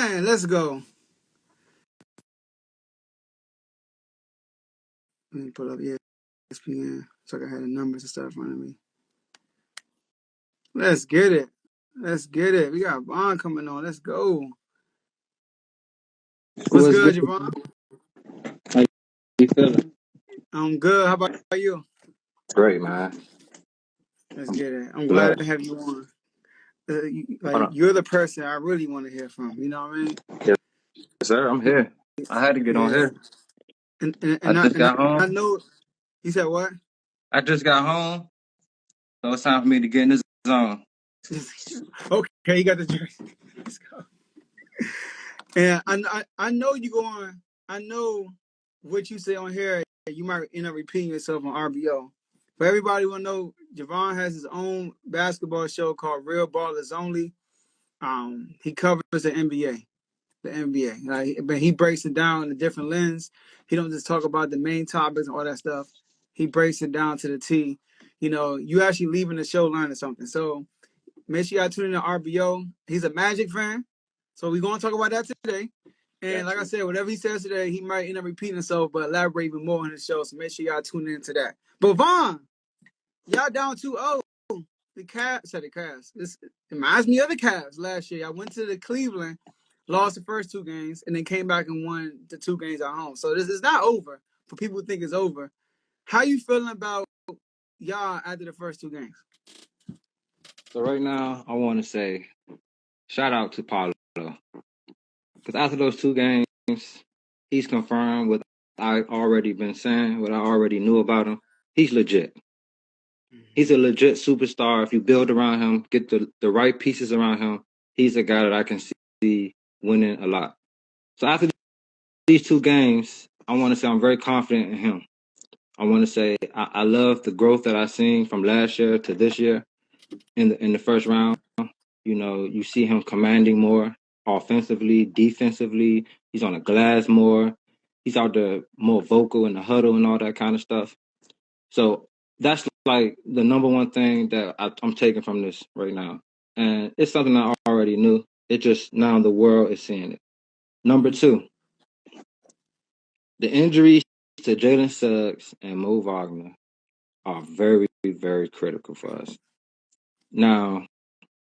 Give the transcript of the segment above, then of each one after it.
man, let's go. Let me pull up ESPN so I can have the numbers and stuff in front of me. Let's get it. Let's get it. We got Vaughn coming on. Let's go. What's What's good, good? Javon? How you feeling? I'm good. How about you? Great, man. Let's I'm get it. I'm glad to blessed. have you on. Hold on. You're the person I really want to hear from. You know what I mean? Yes, sir. I'm here. I had to get on Yeah. here. And and, I and I just and I, got I home. know you said what? I just got home, so it's time for me to get in this zone. Okay, you got the jersey. Let's go. And I know you go on. I know what you say on here. You might end up repeating yourself on RBO. But everybody will know Javon has his own basketball show called Real Ballers Only. He covers the NBA. But he breaks it down in a different lens. He don't just talk about the main topics and all that stuff. He breaks it down to the T. You know, you actually leaving the show learning something. So make sure y'all tune in to RBO. He's a Magic fan, so we're gonna talk about that today. And like I said, whatever he says today, he might end up repeating himself, but elaborate even more on the show. So make sure y'all tune into that. But Vaughn, y'all down 2-0. The Cavs. It reminds me of the Cavs last year. I went to the Cleveland, lost the first two games, and then came back and won the two games at home. So this is not over for people who think it's over. How you feeling about y'all after the first two games? So right now, I want to say shout out to Paulo because after those two games, he's confirmed what I already been saying, what I already knew about him. He's legit. He's a legit superstar. If you build around him, get the right pieces around him, he's a guy that I can see winning a lot. So after these two games, I want to say I'm very confident in him. I want to say I love the growth that I've seen from last year to this year in the first round. You know, you see him commanding more offensively, defensively. He's on the glass more. He's out there more vocal in the huddle and all that kind of stuff. So that's like the number one thing that I'm taking from this right now. And it's something I already knew. It just now the world is seeing it. Number two, the injuries to Jalen Suggs and Mo Wagner are very, very critical for us. Now,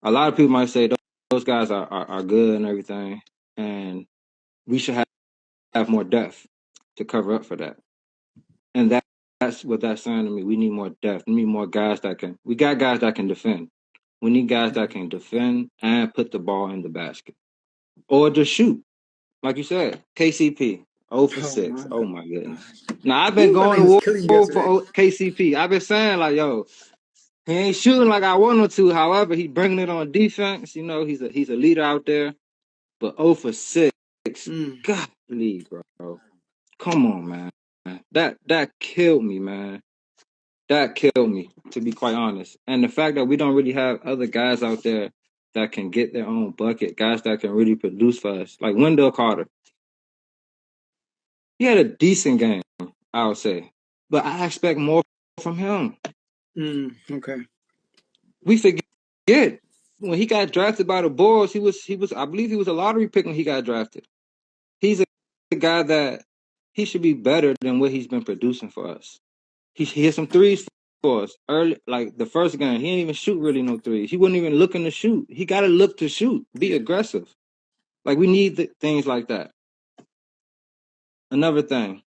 a lot of people might say those guys are good and everything, and we should have more depth to cover up for that. And that's what that's saying to me. We need more depth. We need more guys we got guys that can defend. We need guys that can defend and put the ball in the basket. Or just shoot. Like you said, KCP, 0 for Oh 6. my Oh God. my goodness. Now I've been Ooh, that going thing to was killing you war yesterday. for KCP. I've been saying like, yo, he ain't shooting like I want him to. However, he bringing it on defense. You know, he's a leader out there. But 0 for 6, Mm. golly, bro. Come on, man. That killed me, man. That killed me, to be quite honest. And the fact that we don't really have other guys out there that can get their own bucket, guys that can really produce for us, like Wendell Carter. He had a decent game, I would say, but I expect more from him. Okay. We forget when he got drafted by the Bulls, he was I believe he was a lottery pick when he got drafted. He's a guy that he should be better than what he's been producing for us. He hit some threes for us early, like the first game. He didn't even shoot really no threes. He wasn't even looking to shoot. He got to look to shoot, be aggressive. Like we need things like that. Another thing,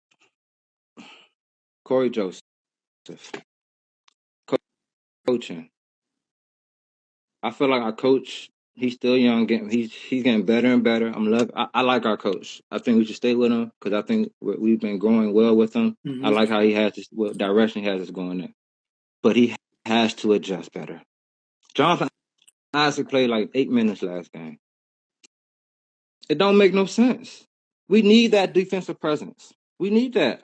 Corey Joseph, coaching. I feel like our coach, he's still young. He's getting better and better. I like our coach. I think we should stay with him because I think we've been growing well with him. I Mm-hmm. like how he has this, what direction he has us going in. But he has to adjust better. Jonathan Isaac played like 8 minutes last game. It don't make no sense. We need that defensive presence. We need that.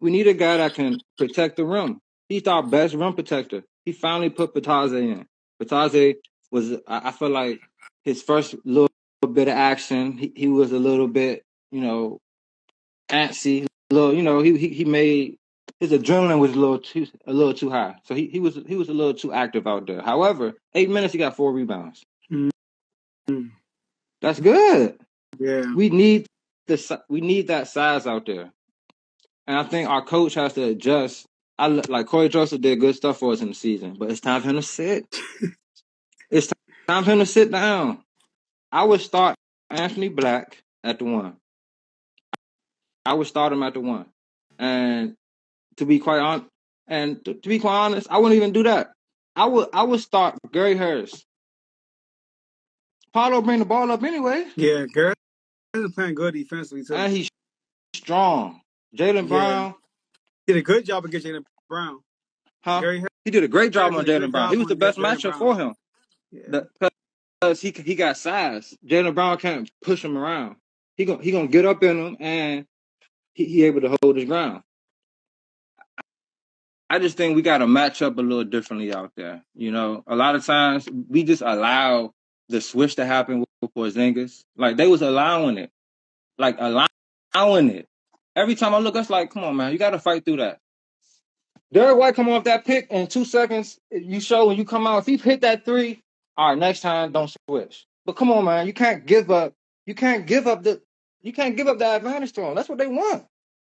We need a guy that can protect the rim. He's our best rim protector. He finally put Bataze in. Bataze was, I feel like, his first little bit of action. He was a little bit, antsy. He made his adrenaline was a little too high. So he was a little too active out there. However, 8 minutes he got 4 rebounds. Mm-hmm. That's good. Yeah. We need that size out there, and I think our coach has to adjust. Like Corey Joseph did good stuff for us in the season, but it's time for him to sit. It's time for him to sit down. I would start Anthony Black at the 1. I would start him at the 1, and to be quite honest, I wouldn't even do that. I would start Gary Harris. Paulo bring the ball up anyway, Yeah. Garrett is playing good defensively too. and he's strong. Jaylen Yeah. Brown, Did a good job of getting Jaylen Brown. huh? Gary He did a great job Harris on did a good Jaylen Brown. He job was the on best Jaylen matchup Brown. for him. Yeah. Because he got size. Jaylen Brown can't push him around. He gonna get up in him, and he able to hold his ground. I just think we got to match up a little differently out there. You know, a lot of times we just allow the switch to happen with Porzingis. Like they was allowing it, like allowing it. Every time I look, it's like, come on, man, you got to fight through that. Derek White come off that pick in 2 seconds. You show when you come out. If he hit that 3, all right, next time don't switch. But come on, man, you can't give up. You can't give up the advantage to them. That's what they want.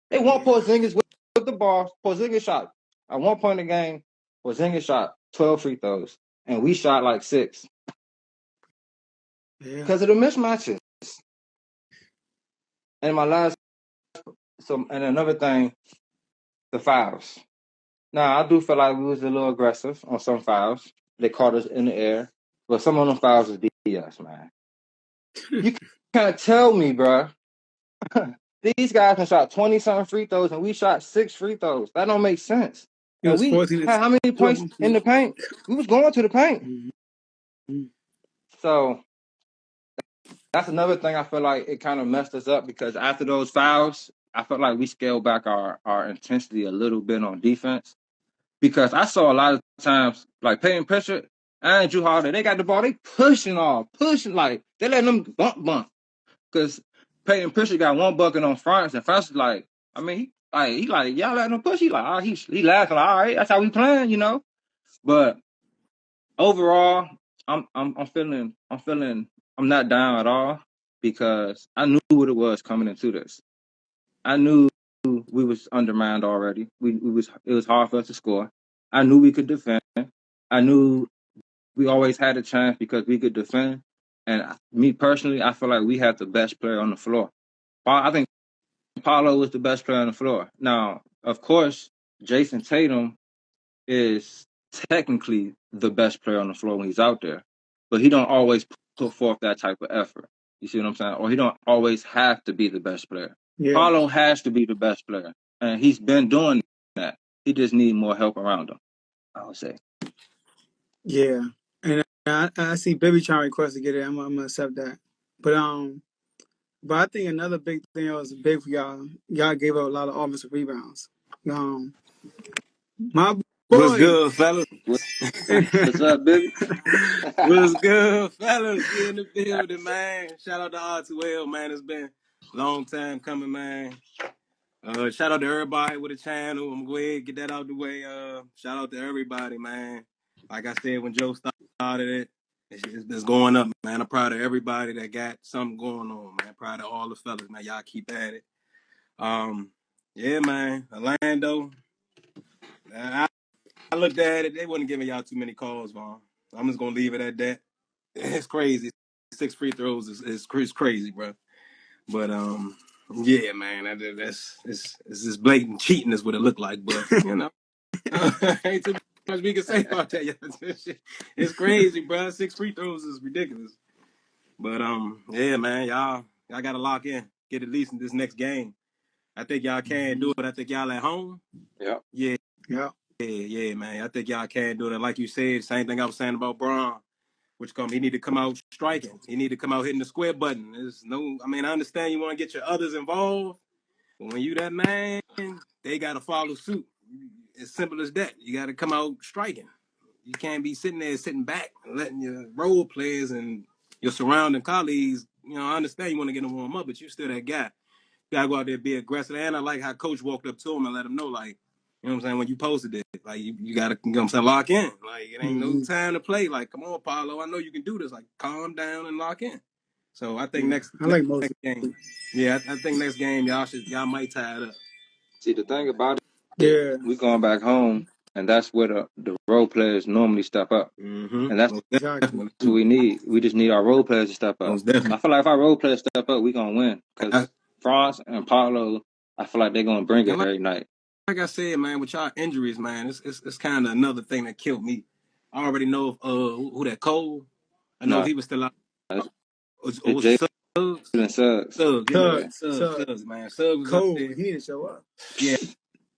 They want Porzingis with the ball. Porzingis shot at one point in the game. Porzingis shot 12 free throws, and we shot like 6 because of the mismatches. And and another thing, the fouls. Now I do feel like we was a little aggressive on some fouls. They caught us in the air, but some of them fouls is BS, man. You can't tell me, bro. These guys can shot 20-something free throws, and we shot 6 free throws. That don't make sense. It And was we 14 had how many points in the paint? We was going to the paint. Mm-hmm. So that's another thing I feel like it kind of messed us up because after those fouls, I felt like we scaled back our intensity a little bit on defense. Because I saw a lot of times, like Peyton Pritchard and Drew Holiday, they got the ball, they pushing, like they letting them bump. Because Peyton Pritchard got one bucket on France, and France is like, I mean, he like y'all letting him push. He like, he laughing, like, all right, that's how we playing, you know. But overall, I'm not down at all because I knew what it was coming into this. I knew we was undermined already. It was hard for us to score. I knew we could defend. I knew we always had a chance because we could defend. And me personally, I feel like we had the best player on the floor. I think Paulo was the best player on the floor. Now, of course, Jason Tatum is technically the best player on the floor when he's out there, but he don't always put forth that type of effort. You see what I'm saying? Or he don't always have to be the best player. Yeah. Paulo has to be the best player, and he's been doing that. He just needs more help around him, I would say. Yeah, and I see Baby trying to request to get it. I'm gonna accept that. But I think another big thing that was big for y'all. Y'all gave up a lot of offensive rebounds. My What's boy. good, fellas? What's up, baby? What's good, fellas? We in the building, man. Shout out to R2L, man. It's been a long time coming, man. Shout out to everybody with a channel. I'm gonna go ahead and get that out the way. Shout out to everybody, man. Like I said, when Joe started it, it's going up, man. I'm proud of everybody that got something going on, man. Proud of all the fellas, man. Y'all keep at it. Yeah, man. Orlando. I looked at it. They wasn't giving y'all too many calls, Vaughn. I'm just gonna leave it at that. It's crazy. 6 free throws is crazy, bro. But yeah, man, it's just blatant cheating is what it looked like. But you know, ain't too much we can say about that. It's crazy, bro. 6 free throws is ridiculous. But yeah, man, y'all gotta lock in, get at least in this next game. I think y'all can do it. I think y'all at home. Yeah. Yeah. Yeah. Yeah, man. I think y'all can do it. Like you said, same thing I was saying about Braun, he need to come out striking. He need to come out hitting the square button. I understand you want to get your others involved, but when you that man, they got to follow suit. As simple as that. You got to come out striking. You can't be sitting back, and letting your role players and your surrounding colleagues, I understand you want to get them warm up, but you still that guy. You got to go out there and be aggressive. And I like how Coach walked up to him and let him know, like, you know what I'm saying? When you posted it, like you gotta, you know what I'm saying, lock in. Like it ain't no time to play. Like, come on, Paulo, I know you can do this. Like, calm down and lock in. So I think next I like most. game, yeah, I think next game y'all might tie it up. See, the thing about it, Yeah, we going back home, and that's where the role players normally step up, and that's Most exactly. definitely. what we need. We just need our role players to step up. Most definitely. I feel like if our role players step up, we gonna win. Cause France and Paulo, I feel like they're gonna bring it And every night. like I said, man, with y'all injuries, man, it's kind of another thing that killed me. I already know of who that Cole. I know if No, he was still out. it's, Or it's was it Suggs? Jalen Suggs. Suggs, Yeah. Suggs, man. Suggs was out Cole, there. he didn't show up. Yeah,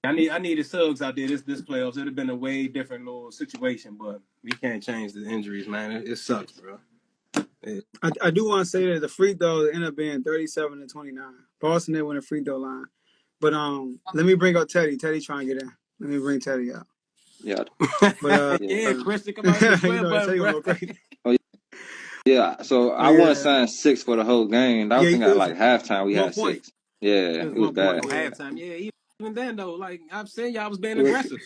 I needed Suggs out there this playoffs. It'd have been a way different little situation, but we can't change the injuries, man. It sucks, bro. I do want to say that the free throws ended up being 37-29. Boston didn't win the free throw line. But let me bring up Teddy. Teddy trying to get in. Let me bring Teddy up. Yeah. But yeah, Christian, come out in the square button, Teddy bro. gonna go crazy. Yeah. So I wasn't saying 6 for the whole game. I Yeah, think it at was like halftime we 1 had point. 6. Yeah, It was it was 1 point. bad. Oh, Yeah. halftime, yeah. Even then, though, like I'm saying, y'all was being It was, aggressive.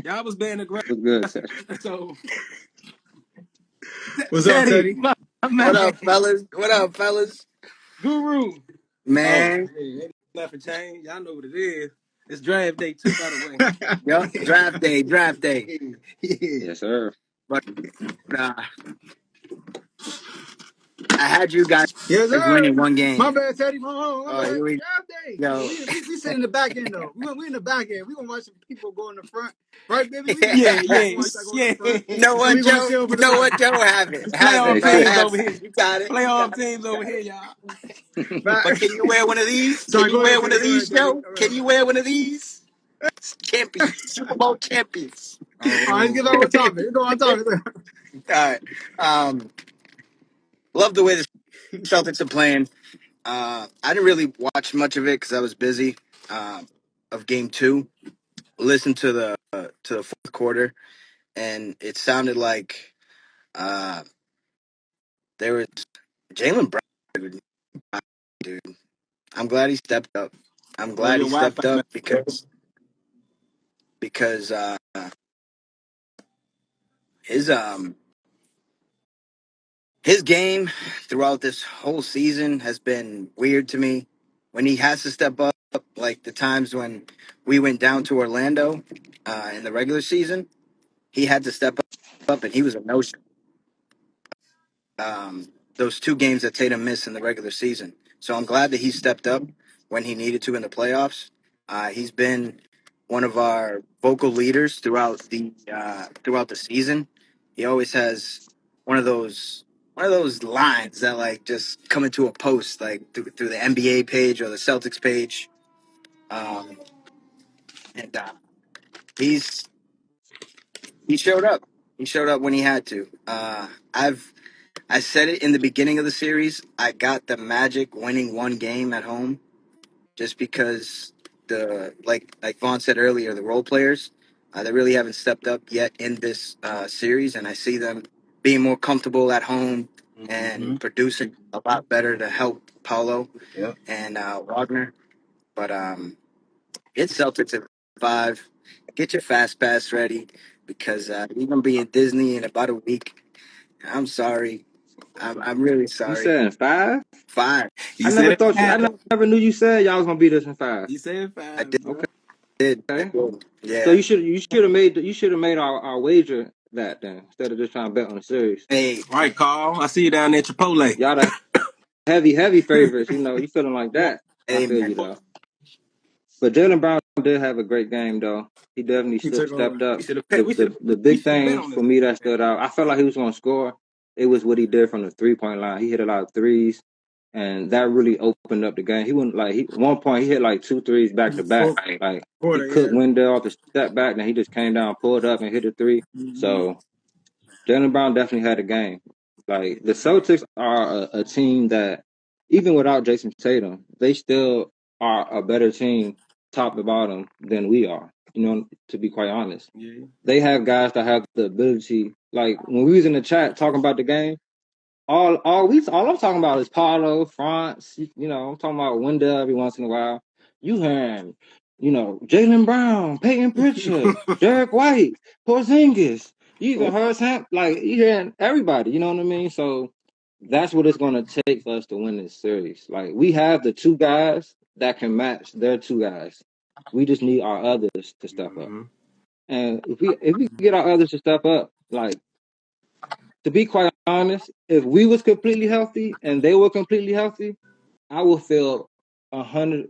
Y'all was being aggressive. it was good. Ted. So, What's up, Teddy, Teddy? my What man, up, fellas? What up, fellas? Guru. Oh, Man, hey, ain't nothing changed. Y'all know what it is. It's draft day too, by the way. yup, draft day, draft day. Yeah. Yes, sir. But uh, I had you guys Yes, sir. winning one My game. bad, Teddy. Hold on, my bad. Here we Draft day. go. We sit in the back end though. We in the back end. We gonna watch some people go in the front, right, baby? We gonna Yeah, watch yeah, that go in the yeah. front, You know and what, we gonna Joe? chill You for the know what, back. Joe? Have it, have Hey, it, Playoff brother. teams Chris. Have over it. here. You got it. You Playoff got it. teams You over got here, it. y'all. Back. But can you wear one of these? Can Sorry, you go wear ahead, one Teddy. of Go these, ahead, Teddy. Joe? All Can right. you wear one of these? Champions, Super Bowl champions. All right, let's get back Oh, on topic. Let's go on topic. All right. Love the way the Celtics are playing. I didn't really watch much of it because I was busy. Of game two, listened to the fourth quarter, and it sounded like uh, there was Jalen Brown. Dude, I'm glad he stepped up. I'm oh, glad your he Wi-Fi, stepped man. up because his um his game throughout this whole season has been weird to me. When he has to step up, like the times when we went down to Orlando in the regular season, he had to step up, and he was a no-show. Those two games that Tatum missed in the regular season. So I'm glad that he stepped up when he needed to in the playoffs. He's been one of our vocal leaders throughout the season. He always has one of those lines that like just come into a post like through the NBA page or the Celtics page. Um, and he's he showed up. He showed up when he had to. I said it in the beginning of the series. I got the Magic winning one game at home just because the like Vaughn said earlier, the role players they really haven't stepped up yet in this series, and I see them being more comfortable at home and producing a lot better to help Paulo Yep. and Wagner. But it's Celtics at 5. Get your fast pass ready because you're gonna be in Disney in about a week. I'm sorry. I'm really You sorry. said 5? 5. He said it I five. never knew you said y'all was gonna beat us in 5. He said I five, did. bro. I Okay. did. So Yeah. you should have made our wager that then instead of just trying to bet on the series. Hey, Right, Carl. I see you down there at Chipotle. Y'all the heavy favorites. You feeling like that? I hey, feel man. you though. But Jalen Brown did have a great game though. He definitely He took over. stepped up. We should have. The We the should the We big should have bet thing on for this. me that stood out, I felt like he was gonna score. It was what he did from the 3-point line. He hit a lot of threes, and that really opened up the game. He went like one point he hit like 2 threes back to back. Fourth Like he quarter, cooked yeah. Wendell off the step back, then he just came down, pulled up, and hit a 3. Mm-hmm. So Jalen Brown definitely had a game. Like the Celtics are a team that, even without Jason Tatum, they still are a better team, top to bottom, than we are. To be quite honest, Yeah. they have guys that have the ability. Like when we was in the chat talking about the game, all I'm talking about is Paulo, France. I'm talking about Wendell every once in a while. You hearing, Jalen Brown, Peyton Pritchard, Derek White, Porzingis. You even heard Sam, like you hearing everybody. You know what I mean? So that's what it's going to take for us to win this series. Like, we have the two guys that can match their two guys. We just need our others to step up. Mm-hmm. And if we get our others to step up, like, to be quite honest, if we was completely healthy and they were completely healthy, I would feel 100%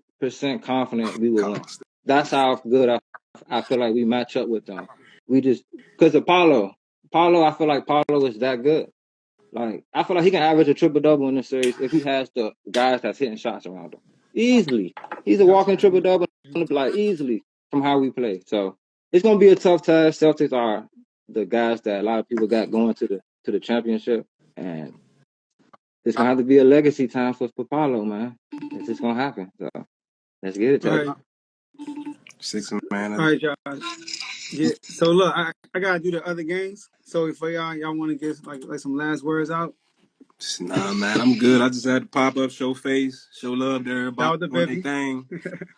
confident we would win. That's how good I feel like we match up with them. We just because Paulo, I feel like Paulo is that good. Like, I feel like he can average a triple double in this series if he has the guys that's hitting shots around him. Easily. He's a walking triple double, like, easily from how we play. So it's gonna be a tough test. Celtics are the guys that a lot of people got going to the championship. And it's gonna have to be a legacy time for Paulo, man. It's just gonna happen. So let's get it, All Chuck. right, Six man. all right, y'all. Yeah. So look, I gotta do the other games. So for y'all want to get like some last words out? Nah, man, I'm good. I just had to pop up, show face, show love to Shout everybody out to doing their Vivi. thing.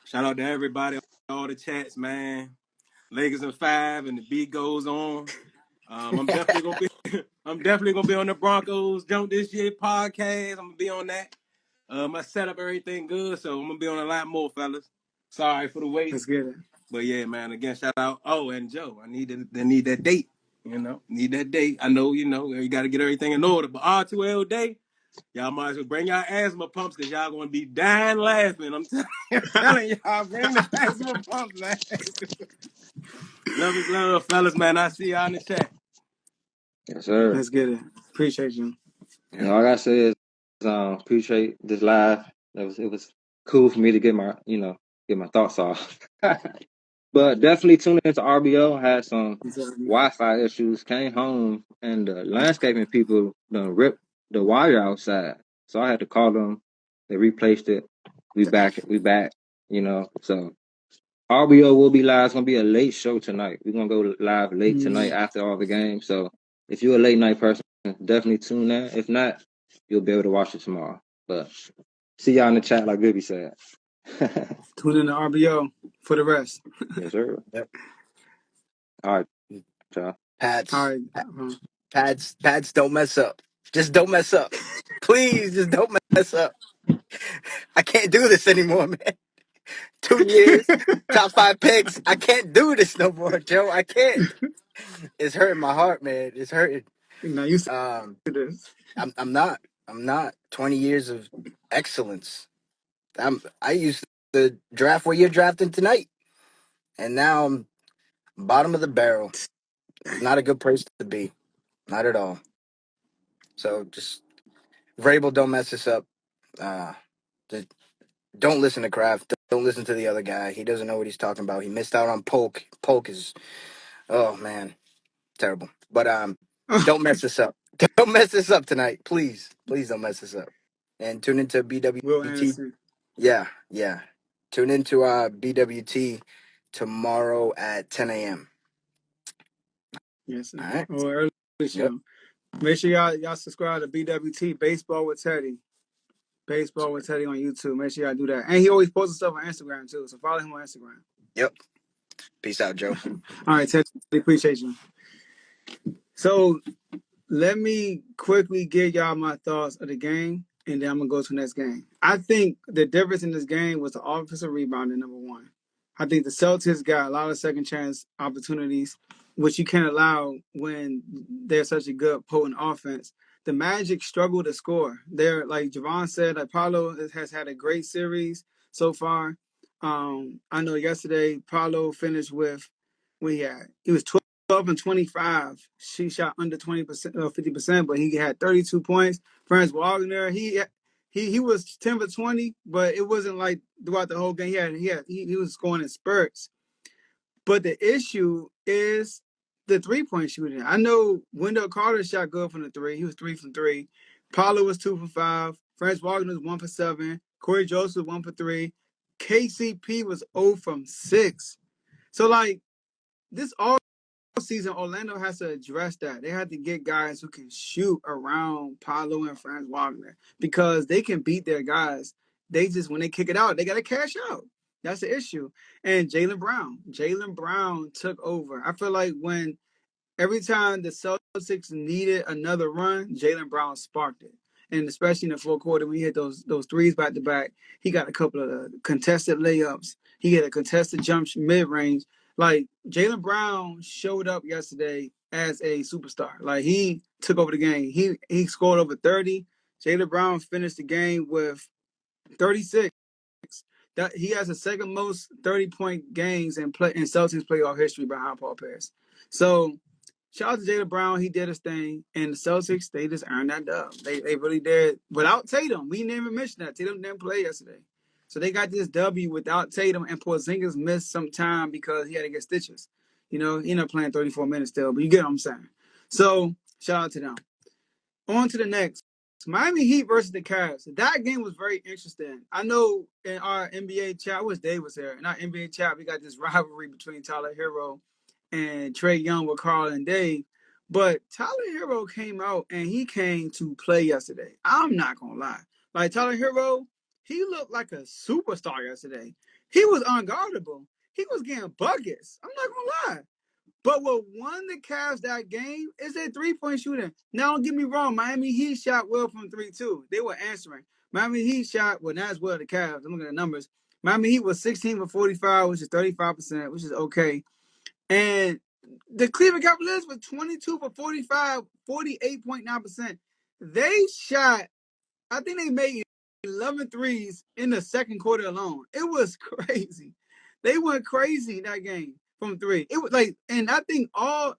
Shout out to everybody, all the chats, man. Lakers in 5, and the beat goes on. I'm definitely gonna be. I'm definitely gonna be on the Broncos Jump This Year podcast. I'm gonna be on that. My setup, everything good, so I'm gonna be on a lot more, fellas. Sorry for the wait, Let's get it. but yeah, man. Again, shout out. Oh, and Joe, I need that date. Need that date. I know, you got to get everything in order. But R2L day, y'all might as well bring y'all asthma pumps because y'all gonna be dying laughing. I'm telling y'all, bring the asthma pumps, man. Love is love, fellas, man. I see y'all in the chat. Yes, sir. Let's get it. Appreciate you. All I gotta say is appreciate this live. It was cool for me to get my thoughts off. But definitely tune into RBO. Had some Wi-Fi issues. Came home and the landscaping people done ripped the wire outside. So I had to call them. They replaced it. We back. So RBO will be live. It's gonna be a late show tonight. We're gonna go live late tonight after all the games. So if you're a late night person, definitely tune in. If not, you'll be able to watch it tomorrow. But see y'all in the chat, like Gibby said. Tune in to RBO for the rest. Yes, sir. Yep. All right, y'all. All Pads, right. pads, don't mess up. Just don't mess up. Please, just don't mess up. I can't do this anymore, man. 2 years, top 5 picks. I can't do this no more, Joe. I can't. It's hurting my heart, man. It's hurting. Now you see Um, this. I'm not. 20 years of excellence. I used to draft where you're drafting tonight, and now I'm bottom of the barrel. Not a good place to be. Not at all. So just Vrabel, don't mess this up. Uh, just don't listen to Kraft. Don't listen to the other guy. He doesn't know what he's talking about. He missed out on Polk. Polk is, oh man, terrible. But don't mess this up. Don't mess this up tonight, please. Please don't mess this up. And tune into Will BWT. Anderson. Yeah. Tune into BWT tomorrow at 10 a.m. Yes, sir. All right. Or early show. Yep. Make sure y'all subscribe to BWT Baseball with Teddy. Baseball with Teddy on YouTube. Make sure y'all do that. And he always posts stuff on Instagram too. So follow him on Instagram. Yep. Peace out, Joe. All right, Teddy, appreciate you. So let me quickly give y'all my thoughts of the game, and then I'm gonna go to the next game. I think the difference in this game was the offensive rebounding, number one. I think the Celtics got a lot of second chance opportunities, which you can't allow when they're such a good potent offense. The Magic struggle to score. They're like Javon said, like Paulo has had a great series so far. I know yesterday Paulo finished with he was 12 and 25. She shot under 20%, 50%, but he had 32 points. Franz Wagner, he was 10 for 20, but it wasn't like throughout the whole game. He was scoring in spurts. But the issue is the 3-point shooting. I know Wendell Carter shot good from the three. He was 3 from 3. Paulo was 2 for 5. Franz Wagner was 1 for 7. Corey Joseph 1 for 3. KCP was 0 from 6. So like this all season, Orlando has to address that. They have to get guys who can shoot around Paolo and Franz Wagner because they can beat their guys. They just, when they kick it out, they got to cash out. That's the issue. And Jaylen Brown took over. I feel like when every time the Celtics needed another run, Jaylen Brown sparked it. and especially in the fourth quarter when he hit those threes back to back. He got a couple of contested layups. He had a contested jump mid range. Like Jaylen Brown showed up yesterday as a superstar. Like he took over the game. He scored over 30. Jaylen Brown finished the game with 36. That he has the second most 30-point games in Celtics playoff history behind Paul Pierce. So shout out to Jaylen Brown. He did his thing. And the Celtics, they just earned that dub. They really did. Without Tatum, we didn't even mention that. Tatum didn't play yesterday. So they got this W without Tatum, and Porzingis missed some time because he had to get stitches. You know, he ended up playing 34 minutes still, but you get what I'm saying. So shout out to them. On to the next. Miami Heat versus the Cavs. That game was very interesting. I know in our NBA chat, I wish Dave was here. In our NBA chat, we got this rivalry between Tyler Hero and Trae Young with Carl and Dave. But Tyler Hero came out and he came to play yesterday. I'm not going to lie. Like Tyler Hero, he looked like a superstar yesterday. He was unguardable. He was getting buckets. I'm not going to lie. But what won the Cavs that game is their three-point shooting. Now, don't get me wrong. Miami Heat shot well from 3 too. They were answering. Miami Heat shot, well, not as well the Cavs. I'm looking at the numbers. Miami Heat was 16 for 45, which is 35%, which is okay. And the Cleveland Cavaliers were 22 for 45, 48.9%. They shot, I think they made 11 threes in the second quarter alone. It was crazy. They went crazy that game from 3. It was like, and I think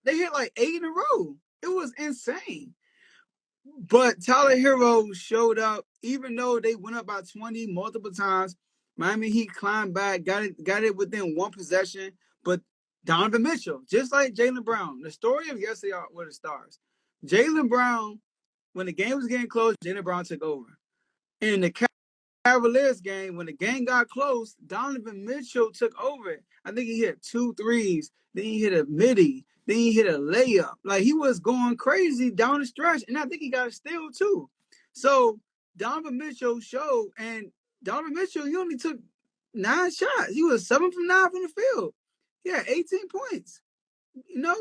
they hit like 8 in a row. It was insane. But Tyler Hero showed up, even though they went up by 20 multiple times. Miami Heat climbed back, got it within one possession. But Donovan Mitchell, just like Jaylen Brown, the story of yesterday were the stars. Jaylen Brown, when the game was getting close, Jaylen Brown took over. In the Cavaliers game, when the game got close, Donovan Mitchell took over it. I think he hit 2 threes. Then he hit a midi. Then he hit a layup. Like, he was going crazy down the stretch. And I think he got a steal, too. So, Donovan Mitchell showed. And Donovan Mitchell, he only took 9 shots. He was 7 from 9 from the field. He had 18 points. You know?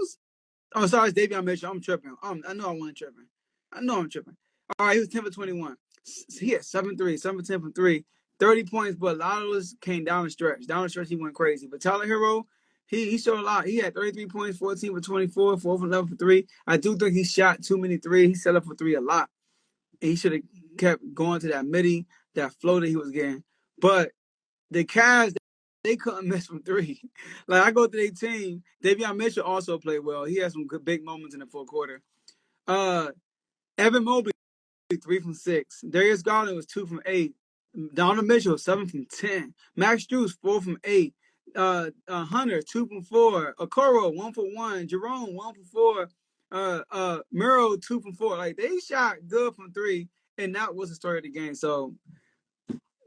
Oh, sorry, it's Davion Mitchell. I'm tripping. I know I wasn't tripping. I know I'm tripping. All right, he was 10 for 21. He had 7 for 10 from 3, 30 points, but a lot of those came down the stretch. Down the stretch, he went crazy. But Tyler Hero, he showed a lot. He had 33 points, 14 for 24, 4 for 11 for 3. I do think he shot too many threes. He set up for 3 a lot. And he should have kept going to that midi, that flow that he was getting. But the Cavs, they couldn't miss from 3. Like, I go to their team. Davion Mitchell also played well. He had some good big moments in the fourth quarter. Evan Mobley, 3 from 6. Darius Garland was 2 from 8. Donovan Mitchell, 7 from 10. Max Strus, 4 from 8. Hunter, 2 from 4. Okoro, 1 for 1. Jerome, 1 for 4. Murrow, 2 from 4. Like, they shot good from 3, and that was the story of the game. So,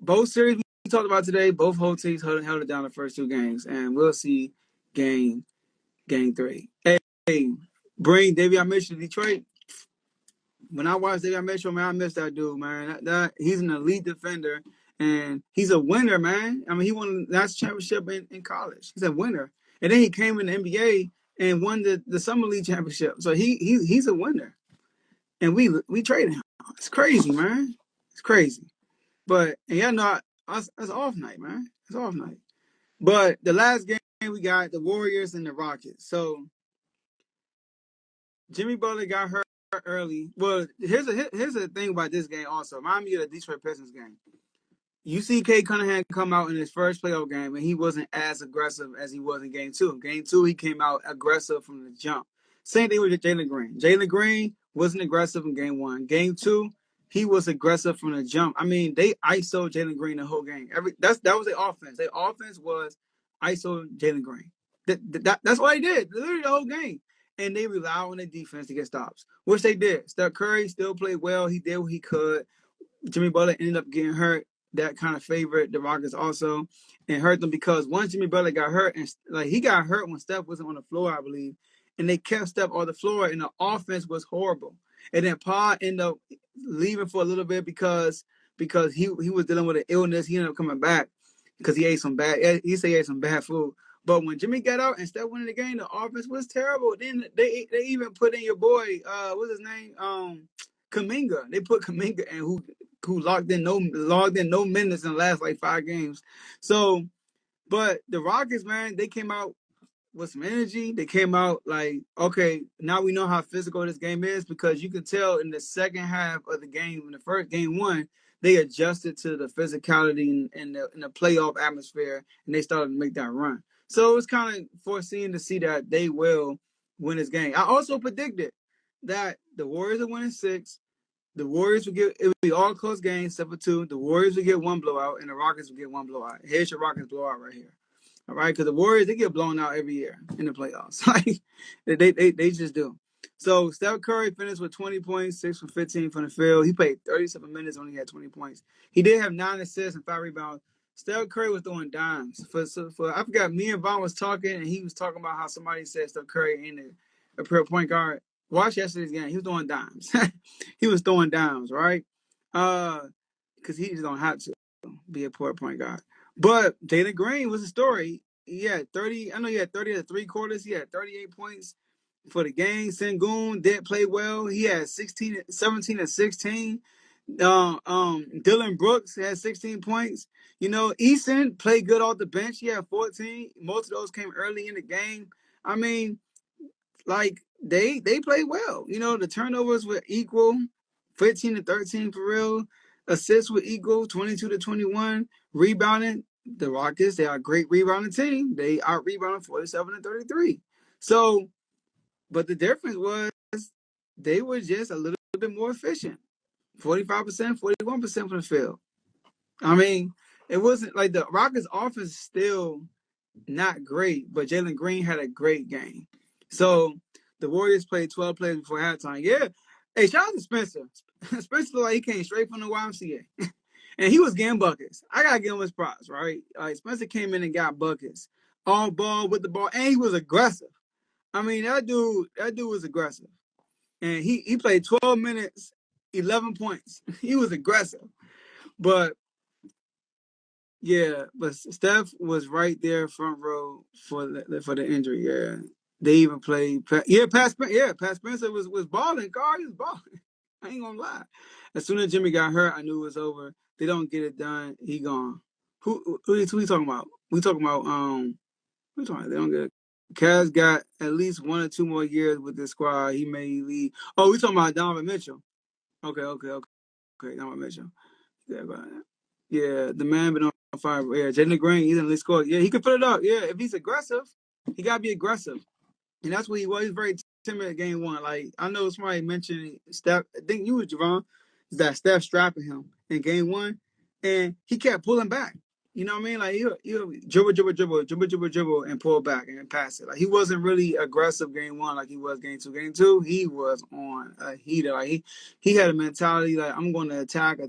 both series we talked about today, both whole teams held it down the first 2 games, and we'll see game 3. Hey, bring Davion Mitchell to Detroit. When I watch Davion Mitchell, man, I miss that dude, man. That he's an elite defender, and he's a winner, man. I mean, he won the national championship in college. He's a winner, and then he came in the NBA and won the summer league championship. So he's a winner, and we traded him. It's crazy, man. It's crazy. But yeah, no, it's off night, man. It's off night. But the last game we got the Warriors and the Rockets. So Jimmy Butler got hurt early. Well, here's the thing about this game also. Remind me of the Detroit Pistons game. You see Cade Cunningham come out in his first playoff game, and he wasn't as aggressive as he was in Game 2. Game 2, he came out aggressive from the jump. Same thing with Jalen Green. Jalen Green wasn't aggressive in Game 1. Game 2, he was aggressive from the jump. I mean, they ISO Jalen Green the whole game. That was their offense. Their offense was ISO Jalen Green. That's what they did, literally the whole game. And they rely on their defense to get stops, which they did. Steph Curry still played well. He did what he could. Jimmy Butler ended up getting hurt. That kind of favored the Rockets also and hurt them because once Jimmy Butler got hurt, and like he got hurt when Steph wasn't on the floor, I believe, and they kept Steph on the floor, and the offense was horrible. And then Pa ended up leaving for a little bit because he was dealing with an illness. He ended up coming back because he said he ate some bad food. But when Jimmy got out and Steph went in the game, the offense was terrible. Then they even put in your boy, what's his name? Kuminga. They put Kuminga in who logged in no minutes in the last like 5 games. So, but the Rockets, man, they came out with some energy. They came out like, okay, now we know how physical this game is, because you can tell in the second half of the game, in the first game one, they adjusted to the physicality in the playoff atmosphere, and they started to make that run. So it's kind of foreseen to see that they will win this game. I also predicted that the Warriors are winning 6. The Warriors would get, it would be all close games except for 2. The Warriors would get 1 blowout, and the Rockets would get 1 blowout. Here's your Rockets blowout right here. All right, because the Warriors, they get blown out every year in the playoffs. Like they just do. So Steph Curry finished with 20 points, 6 for 15 from the field. He played 37 minutes, only had 20 points. He did have 9 assists and 5 rebounds. Steph Curry was throwing dimes. For I forgot, me and Vaughn was talking, and he was talking about how somebody said Steph Curry ain't a pure point guard. Watch yesterday's game. He was throwing dimes. He was throwing dimes, right? Because he just don't have to be a pure point guard. But Jalen Green was the story. He had 30. I know he had 30 to 3/4. He had 38 points for the game. Sengun did play well. He had 17 and 16. Dylan Brooks had 16 points. You know, Eason played good off the bench. He had 14. Most of those came early in the game. I mean, like they played well. You know, the turnovers were equal, 15 to 13 for real. Assists were equal, 22 to 21. Rebounding, the Rockets, they are a great rebounding team. They out rebounded 47 to 33. So, but the difference was they were just a little bit more efficient. 45%, 41% from the field. I mean, it wasn't like the Rockets offense still not great, but Jalen Green had a great game. So the Warriors played 12 plays before halftime. Yeah. Hey, shout out to Spencer. Spencer looked like he came straight from the YMCA. And he was getting buckets. I gotta give him his props, right? Like Spencer came in and got buckets. All ball with the ball. And he was aggressive. I mean, that dude was aggressive. And he played 12 minutes, 11 points. He was aggressive. But yeah, but Steph was right there front row for the injury. Yeah, they even played. Pat Spencer was balling. God, he was balling. I ain't gonna lie. As soon as Jimmy got hurt, I knew it was over. They don't get it done. He gone. Who we talking about? We talking about we talking about, they don't get it. Cavs got at least 1 or 2 more years with this squad. He may leave. Oh, we talking about Donovan Mitchell. Okay, Donovan Mitchell. Yeah, the man been on fire. Yeah, Jalen Green, he didn't score. Yeah, he could put it up. Yeah, if he's aggressive, he gotta be aggressive. And that's what he was. He was very timid at game 1. Like, I know somebody mentioned Steph, I think you was Javon, that Steph strapping him in game 1, and he kept pulling back. You know what I mean? Like, he'll dribble, and pull back and pass it. Like, he wasn't really aggressive game 1 like he was game 2. Game 2, he was on a heater. Like, he had a mentality like, I'm going to attack.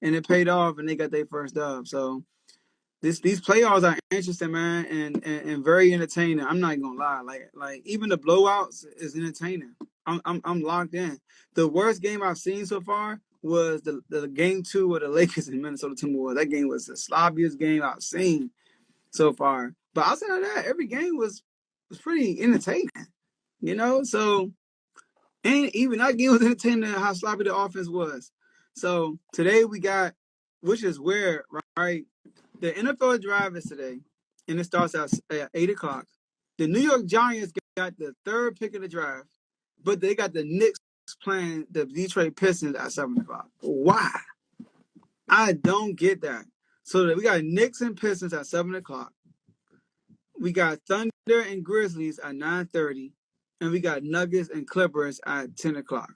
And it paid off, and they got their first dub. So, these playoffs are interesting, man, and very entertaining. I'm not gonna lie, like even the blowouts is entertaining. I'm locked in. The worst game I've seen so far was the game 2 of the Lakers and Minnesota Timberwolves. That game was the sloppiest game I've seen so far. But outside of that, every game was pretty entertaining. You know, so and even that game was entertaining how sloppy the offense was. So today we got, which is weird, right? The NFL draft is today, and it starts at 8 o'clock. The New York Giants got the 3rd pick of the draft, but they got the Knicks playing the Detroit Pistons at 7 o'clock. Why? I don't get that. So we got Knicks and Pistons at 7 o'clock. We got Thunder and Grizzlies at 9:30, and we got Nuggets and Clippers at 10 o'clock.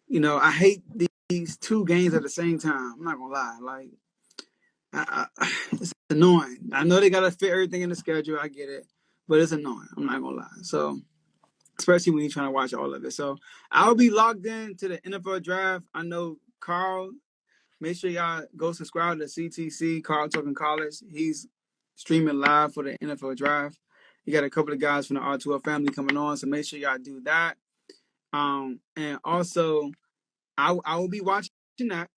You know, I hate these 2 games at the same time. I'm not gonna lie. Like, it's annoying. I know they gotta fit everything in the schedule. I get it, but it's annoying. I'm not gonna lie. So, especially when you're trying to watch all of it. So, I'll be logged in to the NFL draft. I know Carl. Make sure y'all go subscribe to CTC, Carl Talking College. He's streaming live for the NFL draft. You got a couple of guys from the R2L family coming on, so make sure y'all do that. And also, I will be watching that.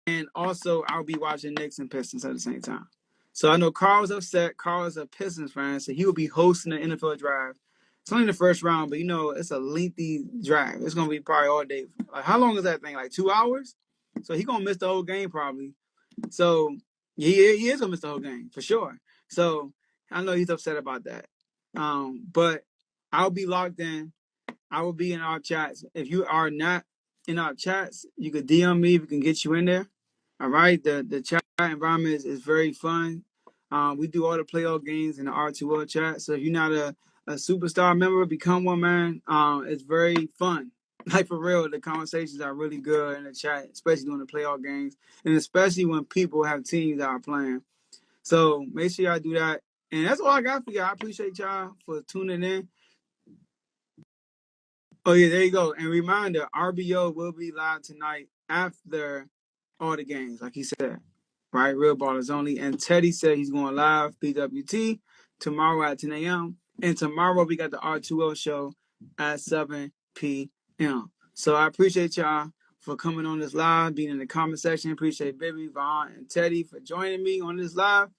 And also, I'll be watching Knicks and Pistons at the same time. So I know Carl's upset. Carl is a Pistons fan, so he will be hosting the NFL draft. It's only the first round, but it's a lengthy drive. It's gonna be probably all day. Like, how long is that thing? Like 2 hours? So he gonna miss the whole game probably. So he is gonna miss the whole game for sure. So I know he's upset about that. But I'll be locked in. I will be in our chats. If you are not in our chats, you can DM me. We can get you in there. All right. The chat environment is very fun. We do all the playoff games in the R2L chat. So if you're not a superstar member, become one, man. It's very fun. Like, for real, the conversations are really good in the chat, especially during the playoff games, and especially when people have teams that are playing. So make sure y'all do that. And that's all I got for y'all. I appreciate y'all for tuning in. Oh, yeah, there you go. And reminder, RBO will be live tonight after all the games, like he said. Right? Real Ballers Only. And Teddy said he's going live, PWT, tomorrow at 10 a.m. And tomorrow we got the R2L show at 7 p.m. So I appreciate y'all for coming on this live, being in the comment section. Appreciate Baby, Vaughn, and Teddy for joining me on this live.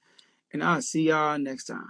And I'll see y'all next time.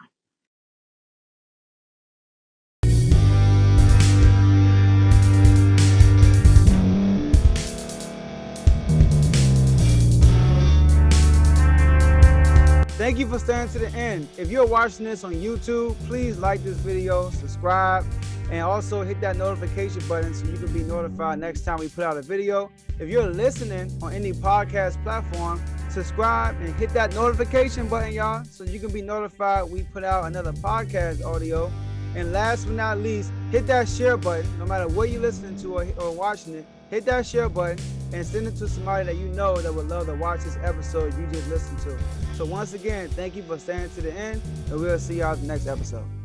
Thank you for staying to the end. If you're watching this on YouTube, please like this video, subscribe, and also hit that notification button so you can be notified next time we put out a video. If you're listening on any podcast platform, subscribe and hit that notification button, y'all, so you can be notified we put out another podcast audio. And last but not least, hit that share button. No matter what you're listening to or watching it, hit that share button and send it to somebody that you know that would love to watch this episode you just listened to. So once again, thank you for staying to the end, and we'll see y'all in the next episode.